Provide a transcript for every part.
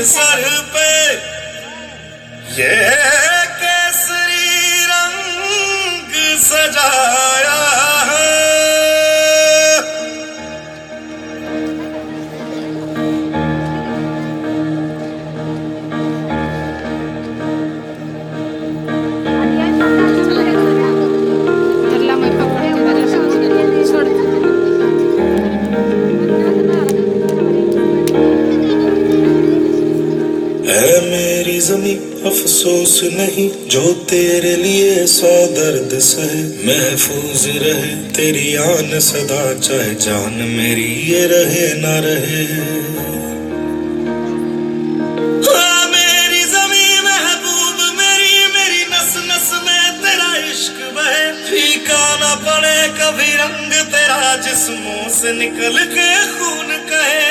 Sir पे ये केसरी रंग सजाया है। मेरी ज़मीं अफसोस नहीं जो तेरे लिए 100 दर्द सहे। महफूज रहे तेरी आन सदा चाहे जान मेरी ये रहे ना रहे। हाँ मेरी ज़मीं महबूब मेरी मेरी नस नस में तेरा इश्क बहे। फीका ना पड़े कभी रंग तेरा जिस्मों से निकल के खून कहे।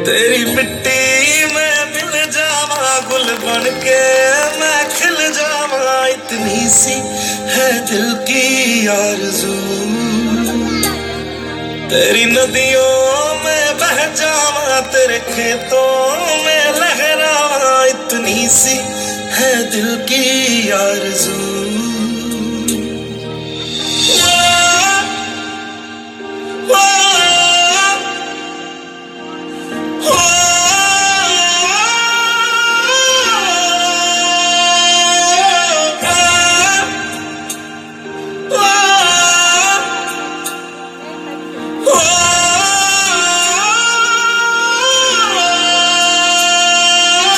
तेरी मिट्टी में मिल जावा गुल बन के मैं खिल जावा। इतनी सी है दिल की आरज़ू। तेरी नदियों में बह जावा तेरे खेतों में लहरावा। इतनी सी है दिल की आरज़ू।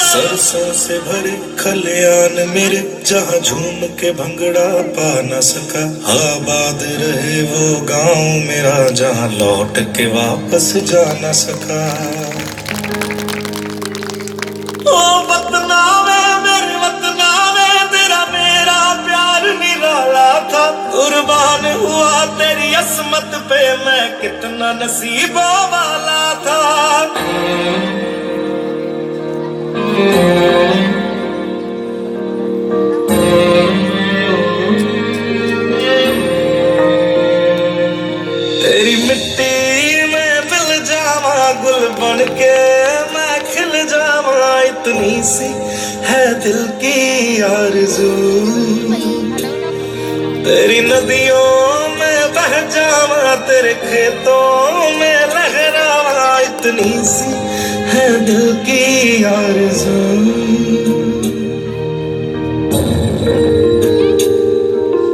सरसों से भरे खलियान मेरे जहाँ झूम के भंगड़ा पा न सका। आबाद रहे वो गांव मेरा जहाँ लौट के वापस जा न सका। ओ वतना में मेरे वतना में तेरा मेरा प्यार निराला था। कुर्बान हुआ तेरी अस्मत पे मैं कितना नसीबों वाला था। तेरी मिट्टी में मिल जावा गुल बन के मैं खिल जावा। इतनी सी है दिल की आरज़ू। तेरी नदियों में बह जावा तेरे खेतों में लहरावा। इतनी सी है दिल की आरज़ू।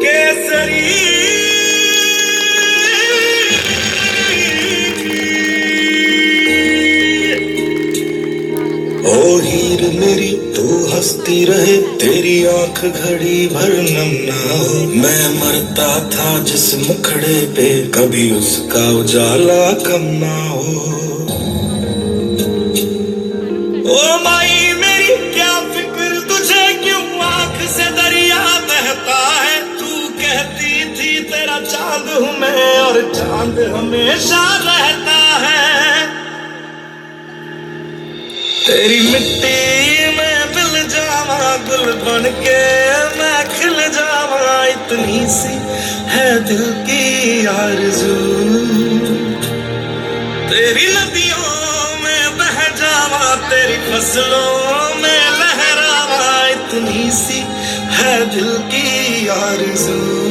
केसरी ओ हीर मेरी तू हंसती रहे तेरी आंख घड़ी भर नम ना हो। मैं मरता था जिस मुखड़े पे कभी उसका उजाला कम ना हो। ओ माई मेरी क्या फिक्र तुझे क्यों आंख से दरिया बहता है। तू कहती थी तेरा चांद हूँ मैं और चांद हमेशा रहता है। तेरी मिट्टी में मिल जावा गुल बन के मैं खिल जावा। इतनी सी है दिल की आरज़ू। तेरी नदियों में बह जावा तेरी फसलों में लहरावा। इतनी सी है दिल की आरज़ू।